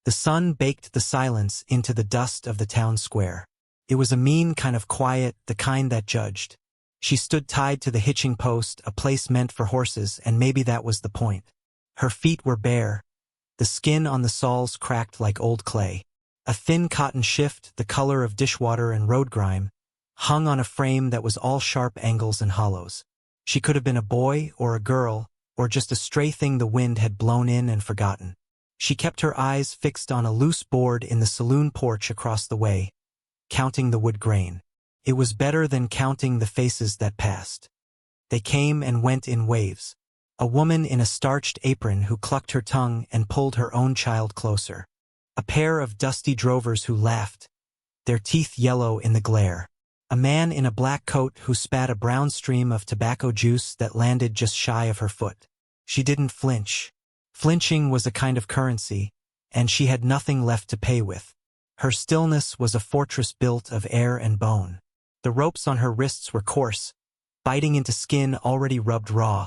The sun baked the silence into the dust of the town square. It was a mean kind of quiet, the kind that judged. She stood tied to the hitching post, a place meant for horses, and maybe that was the point. Her feet were bare. The skin on the soles cracked like old clay. A thin cotton shift, the color of dishwater and road grime, hung on a frame that was all sharp angles and hollows. She could have been a boy or a girl, or just a stray thing the wind had blown in and forgotten. She kept her eyes fixed on a loose board in the saloon porch across the way, counting the wood grain. It was better than counting the faces that passed. They came and went in waves. A woman in a starched apron who clucked her tongue and pulled her own child closer. A pair of dusty drovers who laughed, their teeth yellow in the glare. A man in a black coat who spat a brown stream of tobacco juice that landed just shy of her foot. She didn't flinch. Flinching was a kind of currency, and she had nothing left to pay with. Her stillness was a fortress built of air and bone. The ropes on her wrists were coarse, biting into skin already rubbed raw,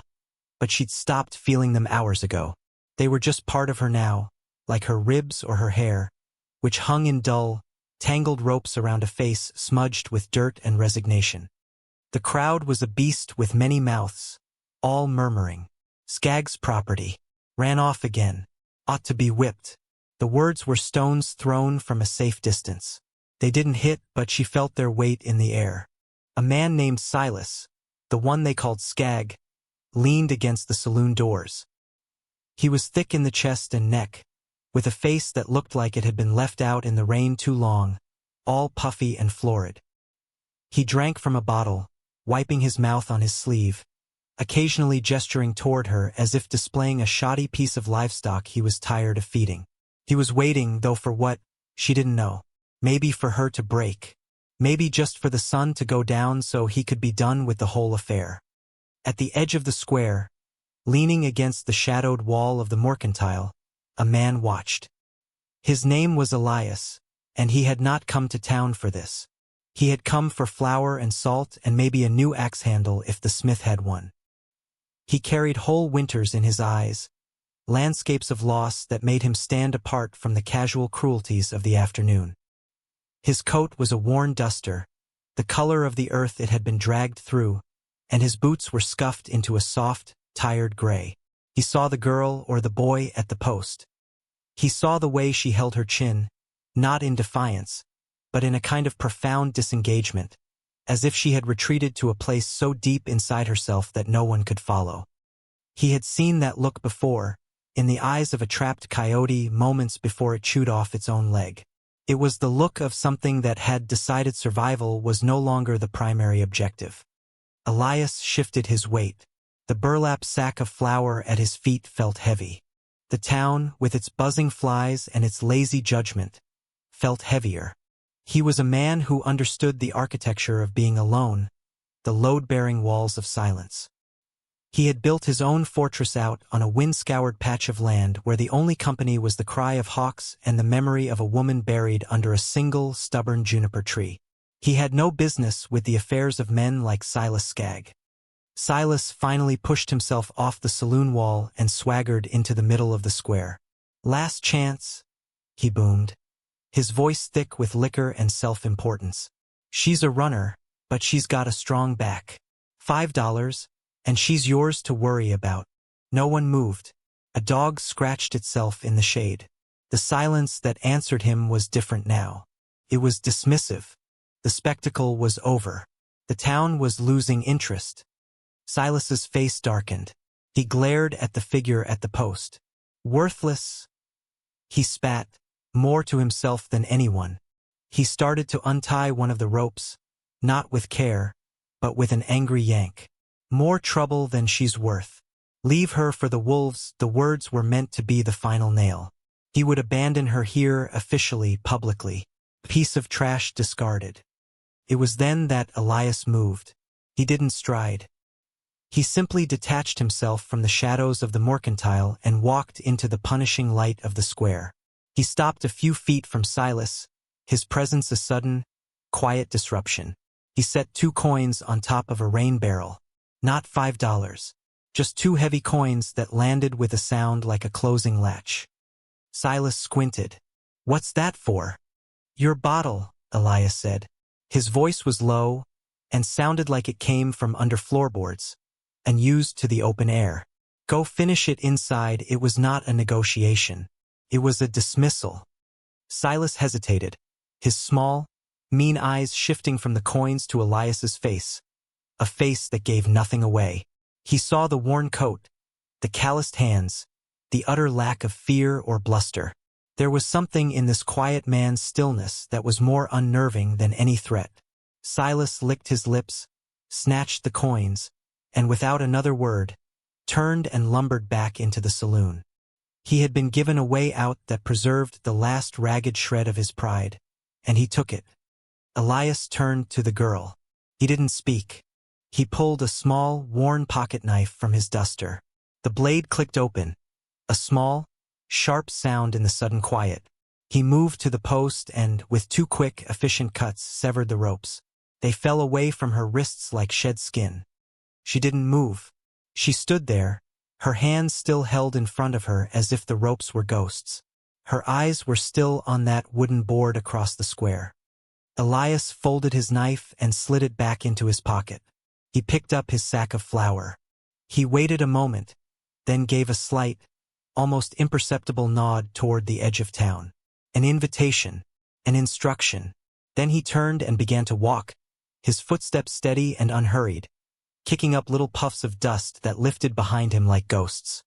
but she'd stopped feeling them hours ago. They were just part of her now, like her ribs or her hair, which hung in dull, tangled ropes around a face smudged with dirt and resignation. The crowd was a beast with many mouths, all murmuring. Skag's property. Ran off again. Ought to be whipped. The words were stones thrown from a safe distance. They didn't hit, but she felt their weight in the air. A man named Silas, the one they called Skag, leaned against the saloon doors. He was thick in the chest and neck, with a face that looked like it had been left out in the rain too long, all puffy and florid. He drank from a bottle, wiping his mouth on his sleeve, occasionally gesturing toward her as if displaying a shoddy piece of livestock he was tired of feeding. He was waiting, though for what, she didn't know. Maybe for her to break. Maybe just for the sun to go down so he could be done with the whole affair. At the edge of the square, leaning against the shadowed wall of the mercantile, a man watched. His name was Elias, and he had not come to town for this. He had come for flour and salt and maybe a new axe handle if the smith had one. He carried whole winters in his eyes, landscapes of loss that made him stand apart from the casual cruelties of the afternoon. His coat was a worn duster, the color of the earth it had been dragged through, and his boots were scuffed into a soft, tired gray. He saw the girl or the boy at the post. He saw the way she held her chin, not in defiance, but in a kind of profound disengagement, as if she had retreated to a place so deep inside herself that no one could follow. He had seen that look before, in the eyes of a trapped coyote moments before it chewed off its own leg. It was the look of something that had decided survival was no longer the primary objective. Elias shifted his weight. The burlap sack of flour at his feet felt heavy. The town, with its buzzing flies and its lazy judgment, felt heavier. He was a man who understood the architecture of being alone, the load-bearing walls of silence. He had built his own fortress out on a wind-scoured patch of land where the only company was the cry of hawks and the memory of a woman buried under a single, stubborn juniper tree. He had no business with the affairs of men like Silas Skag. Silas finally pushed himself off the saloon wall and swaggered into the middle of the square. "Last chance," he boomed, his voice thick with liquor and self-importance. "She's a runner, but she's got a strong back. $5, and she's yours to worry about." No one moved. A dog scratched itself in the shade. The silence that answered him was different now. It was dismissive. The spectacle was over. The town was losing interest. Silas's face darkened. He glared at the figure at the post. "Worthless," he spat, more to himself than anyone. He started to untie one of the ropes, not with care, but with an angry yank. "More trouble than she's worth. Leave her for the wolves." The words were meant to be the final nail. He would abandon her here officially, publicly. Piece of trash discarded. It was then that Elias moved. He didn't stride. He simply detached himself from the shadows of the mercantile and walked into the punishing light of the square. He stopped a few feet from Silas, his presence a sudden, quiet disruption. He set 2 coins on top of a rain barrel. Not $5. Just 2 heavy coins that landed with a sound like a closing latch. Silas squinted. "What's that for?" "Your bottle," Elias said. His voice was low and sounded like it came from under floorboards and used to the open air. "Go finish it inside." It was not a negotiation. It was a dismissal. Silas hesitated, his small, mean eyes shifting from the coins to Elias's face, a face that gave nothing away. He saw the worn coat, the calloused hands, the utter lack of fear or bluster. There was something in this quiet man's stillness that was more unnerving than any threat. Silas licked his lips, snatched the coins, and without another word, turned and lumbered back into the saloon. He had been given a way out that preserved the last ragged shred of his pride, and he took it. Elias turned to the girl. He didn't speak. He pulled a small, worn pocket knife from his duster. The blade clicked open, a small, sharp sound in the sudden quiet. He moved to the post and, with two quick, efficient cuts, severed the ropes. They fell away from her wrists like shed skin. She didn't move. She stood there, her hands still held in front of her as if the ropes were ghosts. Her eyes were still on that wooden board across the square. Elias folded his knife and slid it back into his pocket. He picked up his sack of flour. He waited a moment, then gave a slight, almost imperceptible nod toward the edge of town. An invitation, an instruction. Then he turned and began to walk, his footsteps steady and unhurried, kicking up little puffs of dust that lifted behind him like ghosts.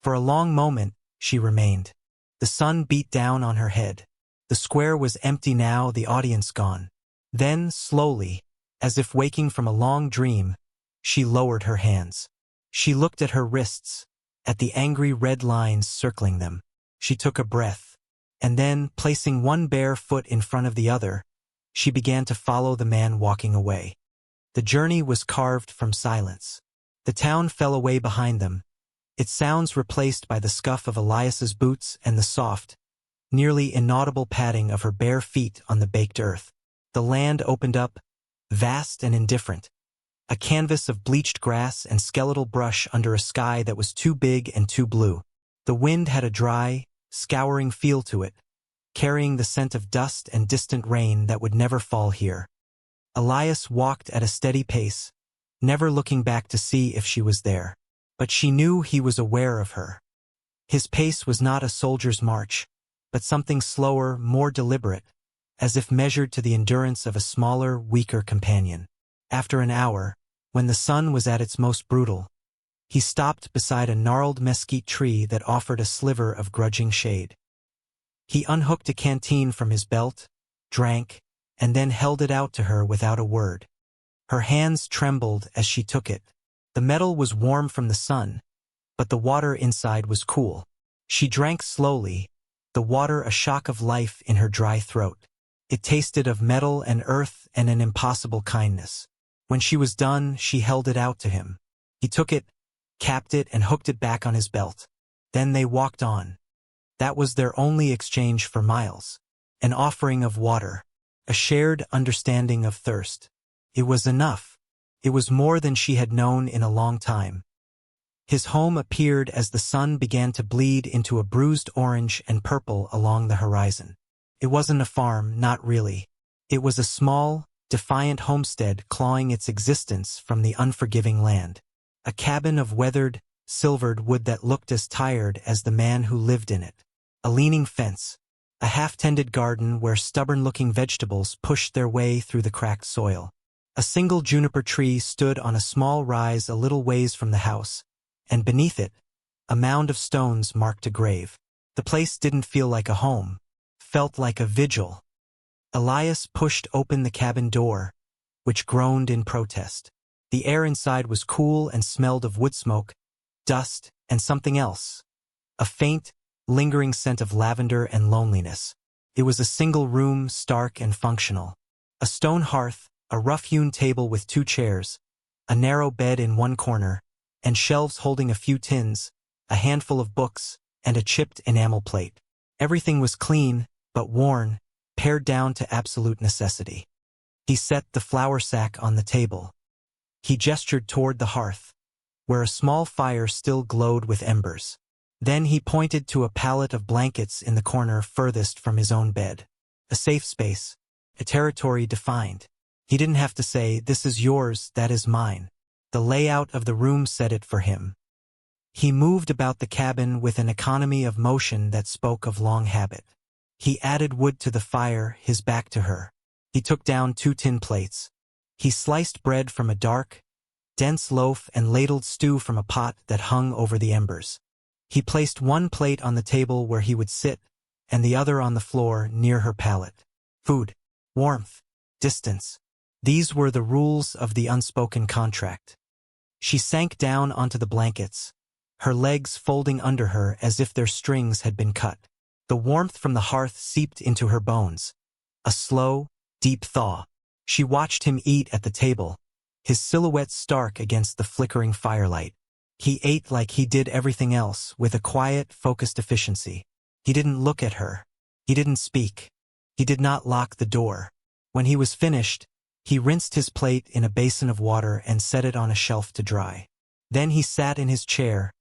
For a long moment, she remained. The sun beat down on her head. The square was empty now, the audience gone. Then, slowly, as if waking from a long dream, she lowered her hands. She looked at her wrists, at the angry red lines circling them. She took a breath, and then, placing one bare foot in front of the other, she began to follow the man walking away. The journey was carved from silence. The town fell away behind them, its sounds replaced by the scuff of Elias's boots and the soft, nearly inaudible padding of her bare feet on the baked earth. The land opened up, vast and indifferent, a canvas of bleached grass and skeletal brush under a sky that was too big and too blue. The wind had a dry, scouring feel to it, carrying the scent of dust and distant rain that would never fall here. Elias walked at a steady pace, never looking back to see if she was there. But she knew he was aware of her. His pace was not a soldier's march, but something slower, more deliberate, as if measured to the endurance of a smaller, weaker companion. After an hour, when the sun was at its most brutal, he stopped beside a gnarled mesquite tree that offered a sliver of grudging shade. He unhooked a canteen from his belt, drank, and then held it out to her without a word. Her hands trembled as she took it. The metal was warm from the sun, but the water inside was cool. She drank slowly, the water a shock of life in her dry throat. It tasted of metal and earth and an impossible kindness. When she was done, she held it out to him. He took it, capped it, and hooked it back on his belt. Then they walked on. That was their only exchange for miles. An offering of water, a shared understanding of thirst. It was enough. It was more than she had known in a long time. His home appeared as the sun began to bleed into a bruised orange and purple along the horizon. It wasn't a farm, not really. It was a small, defiant homestead clawing its existence from the unforgiving land. A cabin of weathered, silvered wood that looked as tired as the man who lived in it. A leaning fence, a half-tended garden where stubborn-looking vegetables pushed their way through the cracked soil. A single juniper tree stood on a small rise a little ways from the house, and beneath it, a mound of stones marked a grave. The place didn't feel like a home, felt like a vigil. Elias pushed open the cabin door, which groaned in protest. The air inside was cool and smelled of wood smoke, dust, and something else. A faint, lingering scent of lavender and loneliness. It was a single room, stark and functional. A stone hearth, a rough-hewn table with 2 chairs, a narrow bed in one corner, and shelves holding a few tins, a handful of books, and a chipped enamel plate. Everything was clean, but worn, pared down to absolute necessity. He set the flour sack on the table. He gestured toward the hearth, where a small fire still glowed with embers. Then he pointed to a pallet of blankets in the corner furthest from his own bed. A safe space, a territory defined. He didn't have to say, "This is yours, that is mine." The layout of the room said it for him. He moved about the cabin with an economy of motion that spoke of long habit. He added wood to the fire, his back to her. He took down 2 tin plates. He sliced bread from a dark, dense loaf and ladled stew from a pot that hung over the embers. He placed one plate on the table where he would sit, and the other on the floor near her pallet. Food, warmth, distance. These were the rules of the unspoken contract. She sank down onto the blankets, her legs folding under her as if their strings had been cut. The warmth from the hearth seeped into her bones. A slow, deep thaw. She watched him eat at the table, his silhouette stark against the flickering firelight. He ate like he did everything else, with a quiet, focused efficiency. He didn't look at her. He didn't speak. He did not lock the door. When he was finished, he rinsed his plate in a basin of water and set it on a shelf to dry. Then he sat in his chair,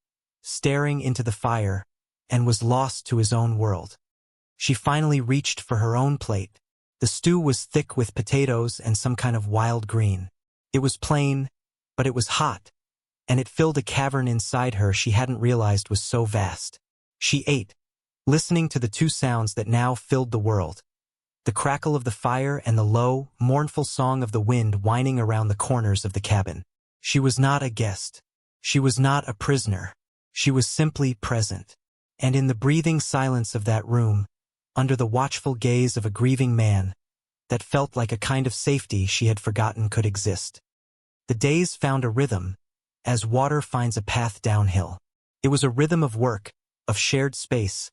staring into the fire, and was lost to his own world. She finally reached for her own plate. The stew was thick with potatoes and some kind of wild green. It was plain, but it was hot, and it filled a cavern inside her she hadn't realized was so vast. She ate, listening to the 2 sounds that now filled the world. The crackle of the fire and the low, mournful song of the wind whining around the corners of the cabin. She was not a guest. She was not a prisoner. She was simply present. And in the breathing silence of that room, under the watchful gaze of a grieving man, that felt like a kind of safety she had forgotten could exist. The days found a rhythm, as water finds a path downhill. It was a rhythm of work, of shared space,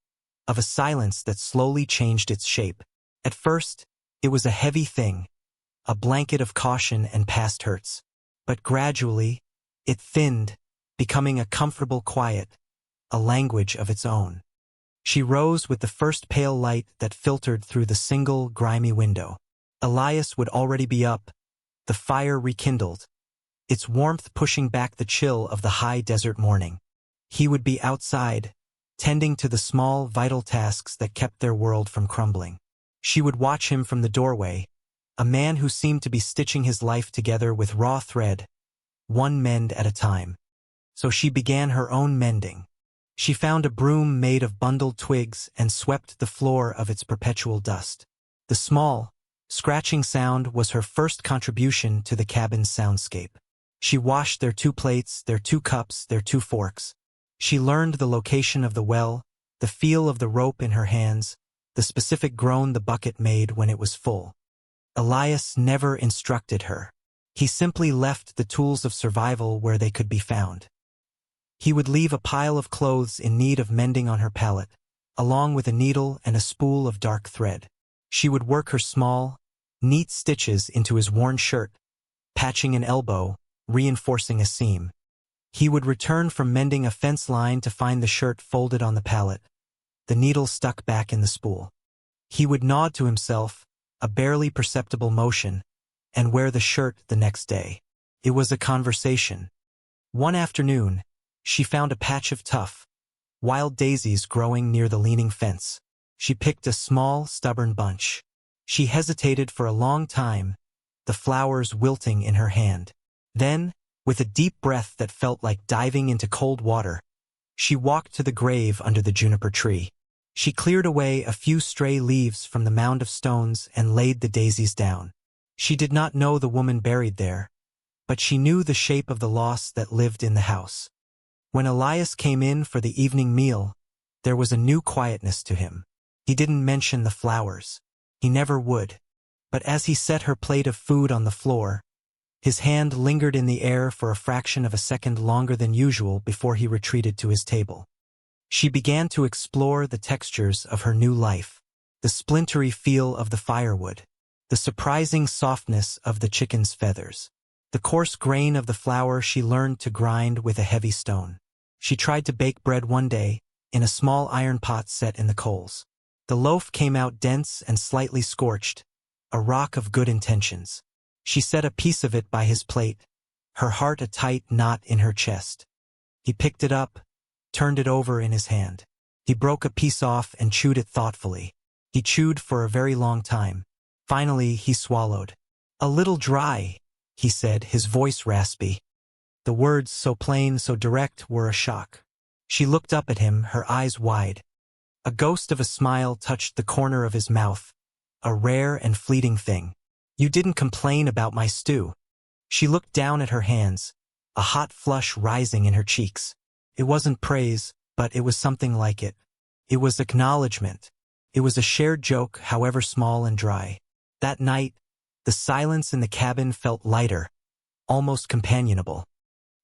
of a silence that slowly changed its shape. At first, it was a heavy thing, a blanket of caution and past hurts. But gradually, it thinned, becoming a comfortable quiet, a language of its own. She rose with the first pale light that filtered through the single, grimy window. Elias would already be up, the fire rekindled, its warmth pushing back the chill of the high desert morning. He would be outside, tending to the small, vital tasks that kept their world from crumbling. She would watch him from the doorway, a man who seemed to be stitching his life together with raw thread, one mend at a time. So she began her own mending. She found a broom made of bundled twigs and swept the floor of its perpetual dust. The small, scratching sound was her first contribution to the cabin's soundscape. She washed their 2 plates, their 2 cups, their 2 forks. She learned the location of the well, the feel of the rope in her hands, the specific groan the bucket made when it was full. Elias never instructed her. He simply left the tools of survival where they could be found. He would leave a pile of clothes in need of mending on her pallet, along with a needle and a spool of dark thread. She would work her small, neat stitches into his worn shirt, patching an elbow, reinforcing a seam. He would return from mending a fence line to find the shirt folded on the pallet, the needle stuck back in the spool. He would nod to himself, a barely perceptible motion, and wear the shirt the next day. It was a conversation. One afternoon, she found a patch of tough, wild daisies growing near the leaning fence. She picked a small, stubborn bunch. She hesitated for a long time, the flowers wilting in her hand. Then, with a deep breath that felt like diving into cold water, she walked to the grave under the juniper tree. She cleared away a few stray leaves from the mound of stones and laid the daisies down. She did not know the woman buried there, but she knew the shape of the loss that lived in the house. When Elias came in for the evening meal, there was a new quietness to him. He didn't mention the flowers. He never would. But as he set her plate of food on the floor, his hand lingered in the air for a fraction of a second longer than usual before he retreated to his table. She began to explore the textures of her new life, the splintery feel of the firewood, the surprising softness of the chicken's feathers, the coarse grain of the flour she learned to grind with a heavy stone. She tried to bake bread one day, in a small iron pot set in the coals. The loaf came out dense and slightly scorched, a rock of good intentions. She set a piece of it by his plate, her heart a tight knot in her chest. He picked it up, turned it over in his hand. He broke a piece off and chewed it thoughtfully. He chewed for a very long time. Finally, he swallowed. "A little dry," he said, his voice raspy. The words, so plain, so direct, were a shock. She looked up at him, her eyes wide. A ghost of a smile touched the corner of his mouth, a rare and fleeting thing. "You didn't complain about my stew." She looked down at her hands, a hot flush rising in her cheeks. It wasn't praise, but it was something like it. It was acknowledgement. It was a shared joke, however small and dry. That night, the silence in the cabin felt lighter, almost companionable.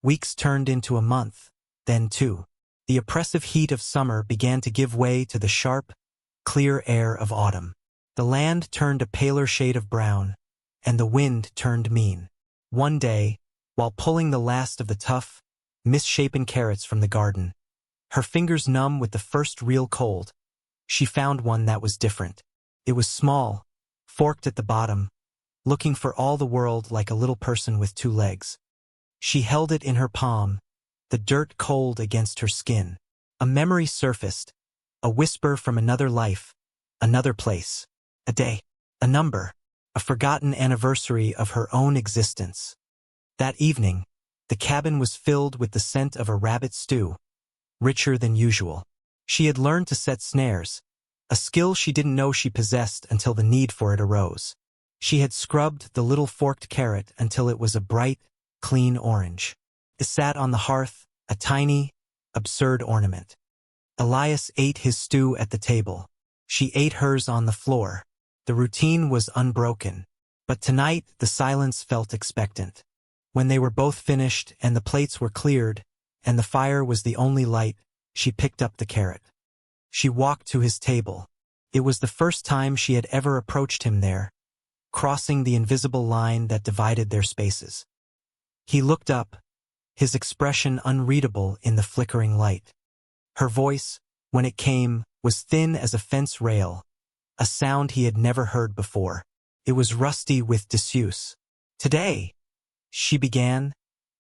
Weeks turned into a month, then 2. The oppressive heat of summer began to give way to the sharp, clear air of autumn. The land turned a paler shade of brown, and the wind turned mean. One day, while pulling the last of the tough, misshapen carrots from the garden, her fingers numb with the first real cold, she found one that was different. It was small, forked at the bottom, looking for all the world like a little person with 2 legs. She held it in her palm, the dirt cold against her skin. A memory surfaced, a whisper from another life, another place, a day, a number, a forgotten anniversary of her own existence. That evening, the cabin was filled with the scent of a rabbit stew, richer than usual. She had learned to set snares, a skill she didn't know she possessed until the need for it arose. She had scrubbed the little forked carrot until it was a bright, clean orange. It sat on the hearth, a tiny, absurd ornament. Elias ate his stew at the table. She ate hers on the floor. The routine was unbroken. But tonight the silence felt expectant. When they were both finished and the plates were cleared, and the fire was the only light, she picked up the carrot. She walked to his table. It was the first time she had ever approached him there, crossing the invisible line that divided their spaces. He looked up, his expression unreadable in the flickering light. Her voice, when it came, was thin as a fence rail, a sound he had never heard before. It was rusty with disuse. "Today," she began,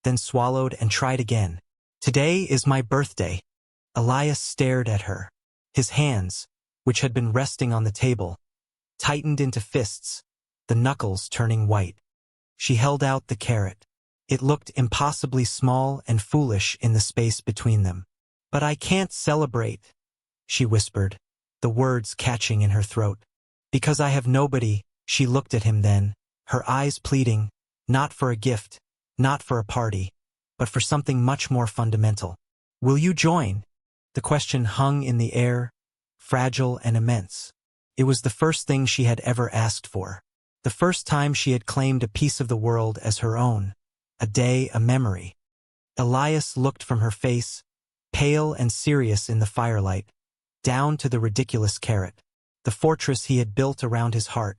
then swallowed and tried again. "Today is my birthday." Elias stared at her. His hands, which had been resting on the table, tightened into fists, the knuckles turning white. She held out the carrot. It looked impossibly small and foolish in the space between them. "But I can't celebrate," she whispered, the words catching in her throat. "Because I have nobody." She looked at him then, her eyes pleading, not for a gift, not for a party, but for something much more fundamental. "Will you join?" The question hung in the air, fragile and immense. It was the first thing she had ever asked for. The first time she had claimed a piece of the world as her own, a day, a memory. Elias looked from her face, pale and serious in the firelight, down to the ridiculous carrot, the fortress he had built around his heart,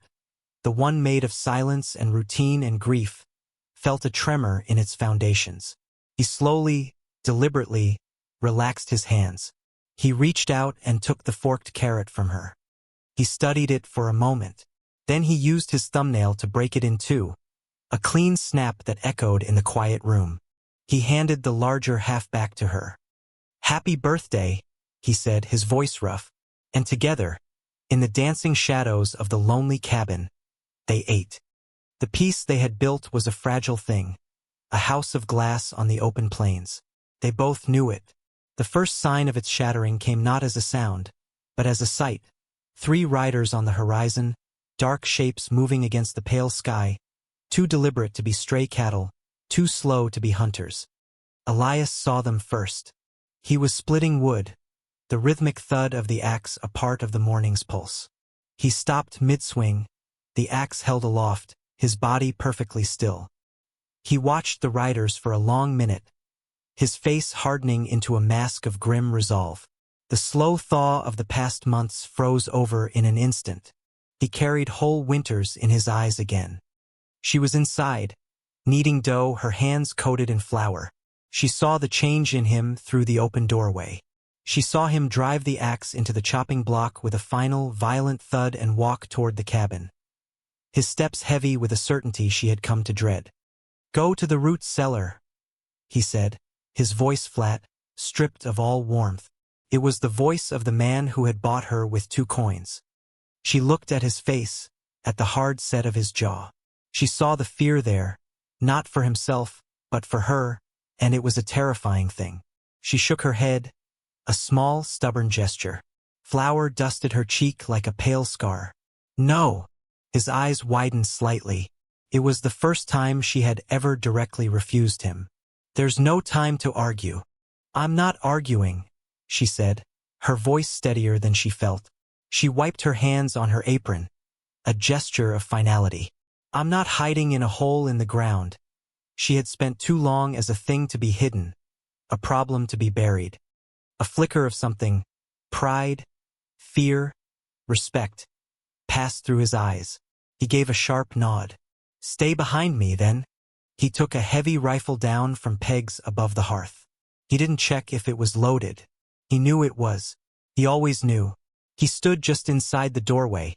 the one made of silence and routine and grief, felt a tremor in its foundations. He slowly, deliberately, relaxed his hands. He reached out and took the forked carrot from her. He studied it for a moment. Then he used his thumbnail to break it in 2, a clean snap that echoed in the quiet room. He handed the larger half back to her. "Happy birthday," he said, his voice rough. And together, in the dancing shadows of the lonely cabin, they ate. The piece they had built was a fragile thing, a house of glass on the open plains. They both knew it. The first sign of its shattering came not as a sound, but as a sight. 3 riders on the horizon, dark shapes moving against the pale sky, too deliberate to be stray cattle, too slow to be hunters. Elias saw them first. He was splitting wood, the rhythmic thud of the axe a part of the morning's pulse. He stopped mid-swing, the axe held aloft, his body perfectly still. He watched the riders for a long minute, his face hardening into a mask of grim resolve. The slow thaw of the past months froze over in an instant. He carried whole winters in his eyes again. She was inside, kneading dough, her hands coated in flour. She saw the change in him through the open doorway. She saw him drive the axe into the chopping block with a final, violent thud and walk toward the cabin. His steps heavy with a certainty she had come to dread. "Go to the root cellar," he said, his voice flat, stripped of all warmth. It was the voice of the man who had bought her with 2 coins. She looked at his face, at the hard set of his jaw. She saw the fear there, not for himself, but for her, and it was a terrifying thing. She shook her head, a small, stubborn gesture. Flour dusted her cheek like a pale scar. No! His eyes widened slightly. It was the first time she had ever directly refused him. There's no time to argue. I'm not arguing, she said, her voice steadier than she felt. She wiped her hands on her apron, a gesture of finality. I'm not hiding in a hole in the ground. She had spent too long as a thing to be hidden, a problem to be buried. A flicker of something, pride, fear, respect, passed through his eyes. He gave a sharp nod. Stay behind me, then. He took a heavy rifle down from pegs above the hearth. He didn't check if it was loaded. He knew it was. He always knew. He stood just inside the doorway,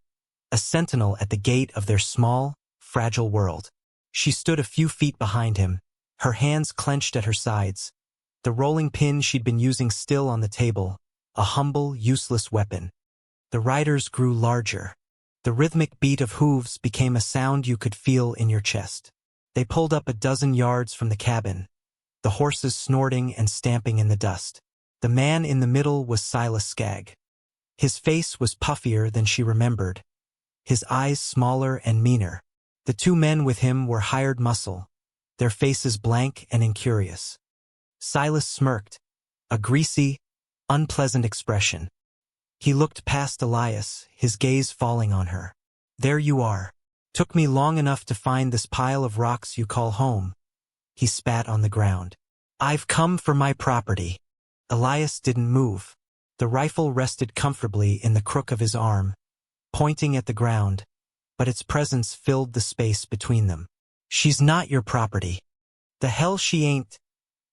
a sentinel at the gate of their small, fragile world. She stood a few feet behind him, her hands clenched at her sides, the rolling pin she'd been using still on the table, a humble, useless weapon. The riders grew larger. The rhythmic beat of hooves became a sound you could feel in your chest. They pulled up a dozen yards from the cabin, the horses snorting and stamping in the dust. The man in the middle was Silas Skagg. His face was puffier than she remembered, his eyes smaller and meaner. The 2 men with him were hired muscle, their faces blank and incurious. Silas smirked, a greasy, unpleasant expression. He looked past Elias, his gaze falling on her. There you are. Took me long enough to find this pile of rocks you call home. He spat on the ground. I've come for my property. Elias didn't move. The rifle rested comfortably in the crook of his arm, pointing at the ground, but its presence filled the space between them. She's not your property. The hell she ain't,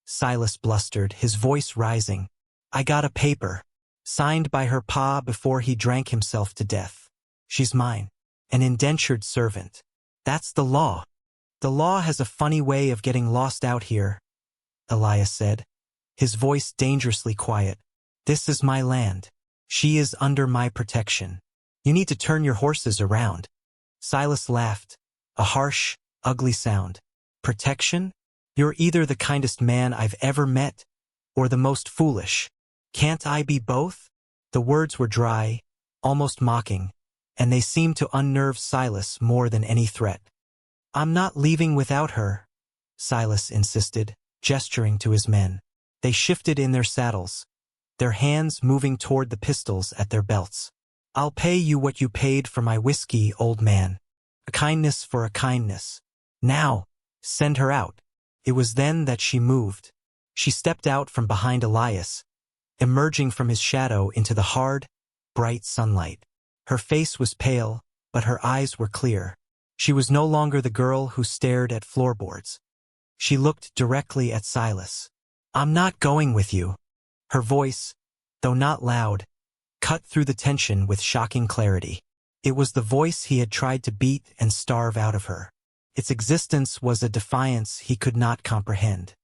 Silas blustered, his voice rising. I got a paper, signed by her pa before he drank himself to death. She's mine, an indentured servant. That's the law. The law has a funny way of getting lost out here, Elias said, his voice dangerously quiet. This is my land. She is under my protection. You need to turn your horses around. Silas laughed, a harsh, ugly sound. Protection? You're either the kindest man I've ever met, or the most foolish. Can't I be both? The words were dry, almost mocking, and they seemed to unnerve Silas more than any threat. I'm not leaving without her, Silas insisted, gesturing to his men. They shifted in their saddles, their hands moving toward the pistols at their belts. I'll pay you what you paid for my whiskey, old man. A kindness for a kindness. Now, send her out. It was then that she moved. She stepped out from behind Elias, emerging from his shadow into the hard, bright sunlight. Her face was pale, but her eyes were clear. She was no longer the girl who stared at floorboards. She looked directly at Silas. I'm not going with you. Her voice, though not loud, cut through the tension with shocking clarity. It was the voice he had tried to beat and starve out of her. Its existence was a defiance he could not comprehend.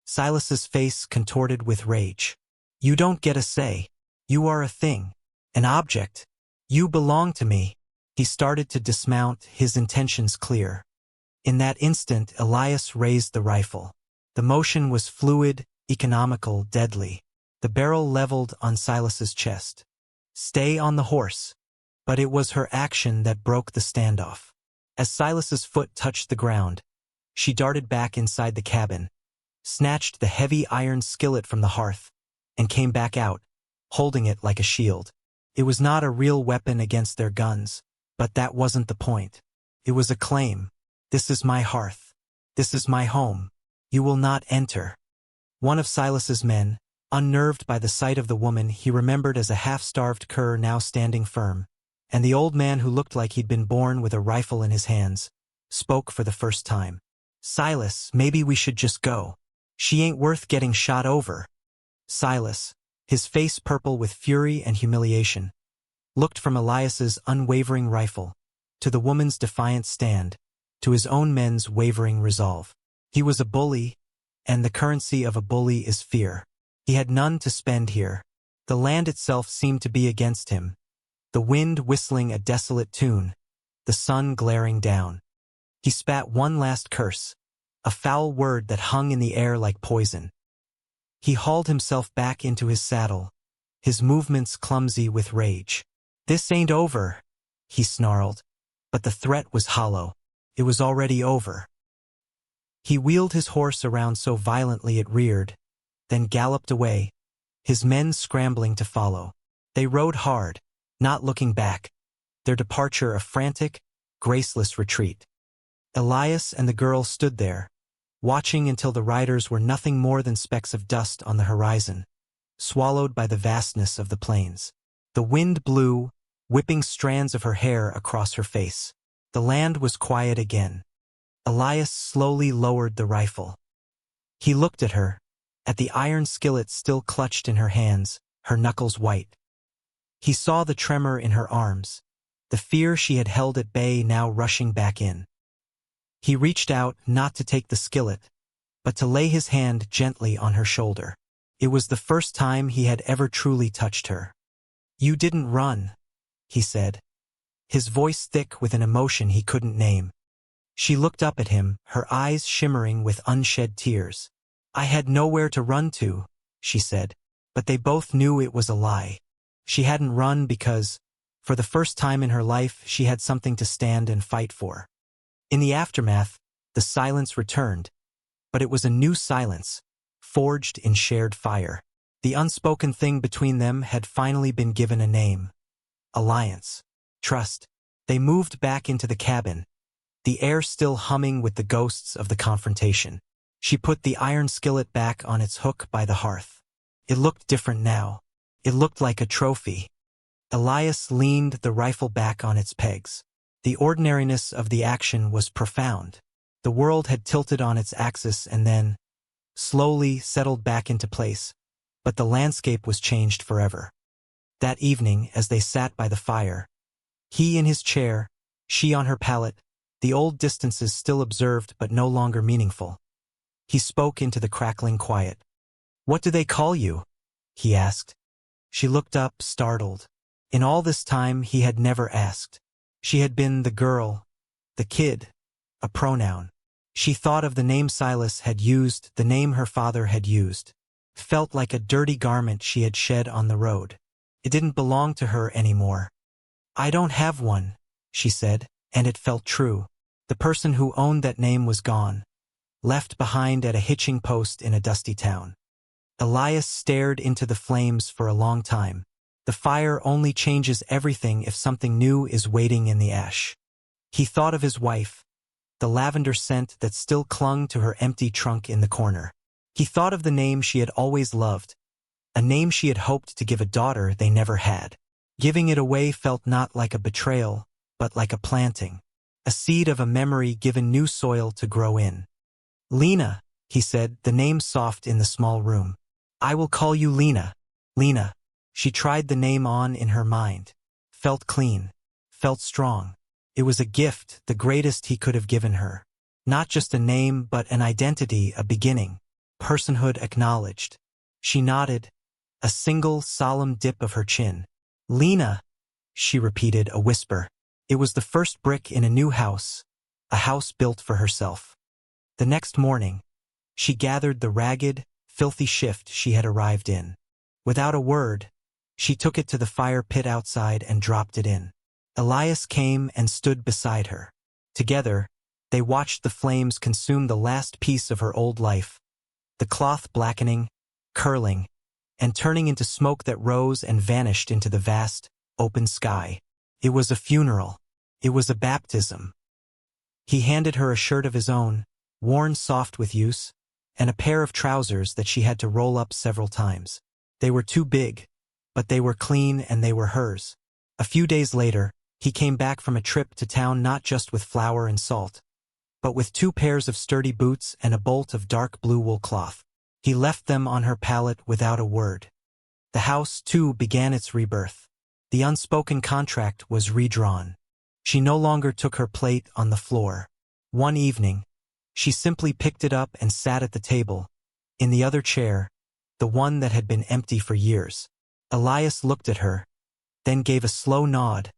Silas's face contorted with rage. You don't get a say. You are a thing, an object. You belong to me. He started to dismount, his intentions clear. In that instant, Elias raised the rifle. The motion was fluid, economical, deadly. The barrel leveled on Silas's chest. Stay on the horse. But it was her action that broke the standoff. As Silas's foot touched the ground, she darted back inside the cabin, snatched the heavy iron skillet from the hearth, and came back out, holding it like a shield. It was not a real weapon against their guns, but that wasn't the point. It was a claim. This is my hearth. This is my home. You will not enter. One of Silas's men, unnerved by the sight of the woman he remembered as a half-starved cur now standing firm, and the old man who looked like he'd been born with a rifle in his hands, spoke for the first time. Silas, maybe we should just go. She ain't worth getting shot over. Silas, his face purple with fury and humiliation, looked from Elias's unwavering rifle to the woman's defiant stand, to his own men's wavering resolve. He was a bully, and the currency of a bully is fear. He had none to spend here. The land itself seemed to be against him, the wind whistling a desolate tune, the sun glaring down. He spat one last curse, a foul word that hung in the air like poison. He hauled himself back into his saddle, his movements clumsy with rage. "This ain't over," he snarled, but the threat was hollow. It was already over. He wheeled his horse around so violently it reared, then galloped away, his men scrambling to follow. They rode hard, not looking back, their departure a frantic, graceless retreat. Elias and the girl stood there, watching until the riders were nothing more than specks of dust on the horizon, swallowed by the vastness of the plains. The wind blew, whipping strands of her hair across her face. The land was quiet again. Elias slowly lowered the rifle. He looked at her, at the iron skillet still clutched in her hands, her knuckles white. He saw the tremor in her arms, the fear she had held at bay now rushing back in. He reached out not to take the skillet, but to lay his hand gently on her shoulder. It was the first time he had ever truly touched her. "You didn't run," he said, his voice thick with an emotion he couldn't name. She looked up at him, her eyes shimmering with unshed tears. "I had nowhere to run to," she said, but they both knew it was a lie. She hadn't run because, for the first time in her life, she had something to stand and fight for. In the aftermath, the silence returned, but it was a new silence, forged in shared fire. The unspoken thing between them had finally been given a name. Alliance. Trust. They moved back into the cabin, the air still humming with the ghosts of the confrontation. She put the iron skillet back on its hook by the hearth. It looked different now. It looked like a trophy. Elias leaned the rifle back on its pegs. The ordinariness of the action was profound. The world had tilted on its axis and then, slowly, settled back into place, but the landscape was changed forever. That evening, as they sat by the fire, he in his chair, she on her pallet, the old distances still observed but no longer meaningful. He spoke into the crackling quiet. "What do they call you?" he asked. She looked up, startled. In all this time he had never asked. She had been the girl, the kid, a pronoun. She thought of the name Silas had used, the name her father had used. Felt like a dirty garment she had shed on the road. It didn't belong to her anymore. "I don't have one," she said, and it felt true. The person who owned that name was gone, left behind at a hitching post in a dusty town. Elias stared into the flames for a long time. The fire only changes everything if something new is waiting in the ash. He thought of his wife, the lavender scent that still clung to her empty trunk in the corner. He thought of the name she had always loved, a name she had hoped to give a daughter they never had. Giving it away felt not like a betrayal, but like a planting, a seed of a memory given new soil to grow in. "Lena," he said, the name soft in the small room. "I will call you Lena." Lena. She tried the name on in her mind. Felt clean. Felt strong. It was a gift, the greatest he could have given her. Not just a name, but an identity, a beginning. Personhood acknowledged. She nodded, a single solemn dip of her chin. "Lena," she repeated, a whisper. It was the first brick in a new house, a house built for herself. The next morning, she gathered the ragged, filthy shift she had arrived in. Without a word, she took it to the fire pit outside and dropped it in. Elias came and stood beside her. Together, they watched the flames consume the last piece of her old life, the cloth blackening, curling, and turning into smoke that rose and vanished into the vast, open sky. It was a funeral. It was a baptism. He handed her a shirt of his own, worn soft with use, and a pair of trousers that she had to roll up several times. They were too big, but they were clean and they were hers. A few days later, he came back from a trip to town not just with flour and salt, but with 2 pairs of sturdy boots and a bolt of dark blue wool cloth. He left them on her pallet without a word. The house, too, began its rebirth. The unspoken contract was redrawn. She no longer took her plate on the floor. One evening, she simply picked it up and sat at the table, in the other chair, the one that had been empty for years. Elias looked at her, then gave a slow nod,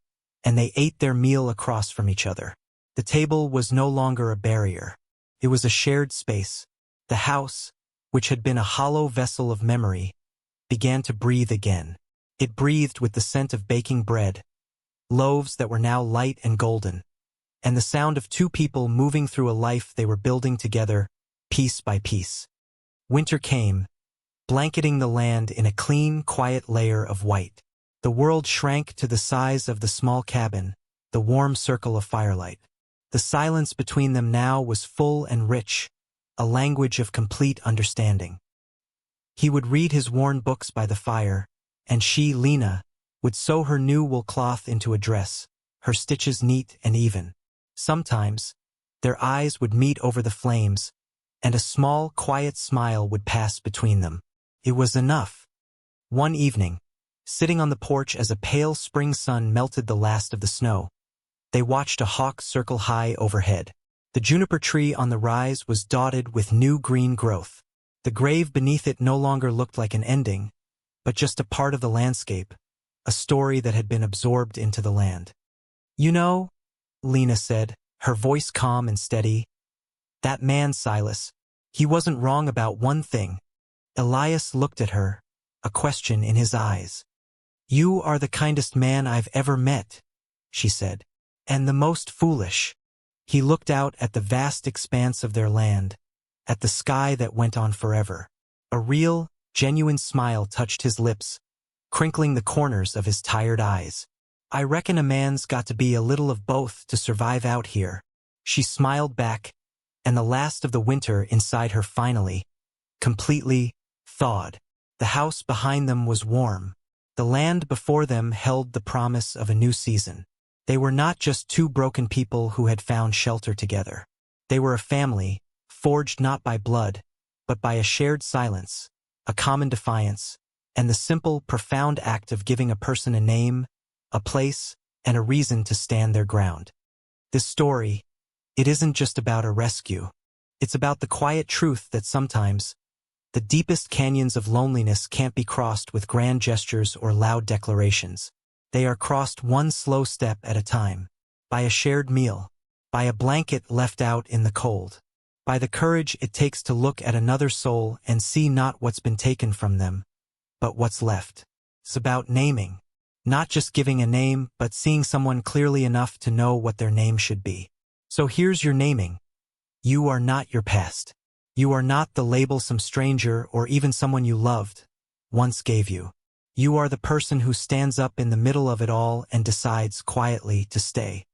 and they ate their meal across from each other. The table was no longer a barrier. It was a shared space. The house, which had been a hollow vessel of memory, began to breathe again. It breathed with the scent of baking bread, loaves that were now light and golden, and the sound of two people moving through a life they were building together, piece by piece. Winter came, blanketing the land in a clean, quiet layer of white. The world shrank to the size of the small cabin, the warm circle of firelight. The silence between them now was full and rich, a language of complete understanding. He would read his worn books by the fire, and she, Lena, would sew her new wool cloth into a dress, her stitches neat and even. Sometimes, their eyes would meet over the flames, and a small, quiet smile would pass between them. It was enough. One evening, sitting on the porch as a pale spring sun melted the last of the snow, they watched a hawk circle high overhead. The juniper tree on the rise was dotted with new green growth. The grave beneath it no longer looked like an ending, but just a part of the landscape, a story that had been absorbed into the land. "You know," Lena said, her voice calm and steady, "that man, Silas, he wasn't wrong about one thing." Elias looked at her, a question in his eyes. "You are the kindest man I've ever met," she said, "and the most foolish." He looked out at the vast expanse of their land, at the sky that went on forever. A real, genuine smile touched his lips, crinkling the corners of his tired eyes. "I reckon a man's got to be a little of both to survive out here." She smiled back, and the last of the winter inside her finally, completely, thawed. The house behind them was warm. The land before them held the promise of a new season. They were not just two broken people who had found shelter together. They were a family, forged not by blood, but by a shared silence, a common defiance, and the simple, profound act of giving a person a name, a place, and a reason to stand their ground. This story, it isn't just about a rescue. It's about the quiet truth that sometimes, the deepest canyons of loneliness can't be crossed with grand gestures or loud declarations. They are crossed one slow step at a time, by a shared meal, by a blanket left out in the cold, by the courage it takes to look at another soul and see not what's been taken from them, but what's left. It's about naming, not just giving a name, but seeing someone clearly enough to know what their name should be. So here's your naming. You are not your past. You are not the label some stranger or even someone you loved once gave you. You are the person who stands up in the middle of it all and decides quietly to stay.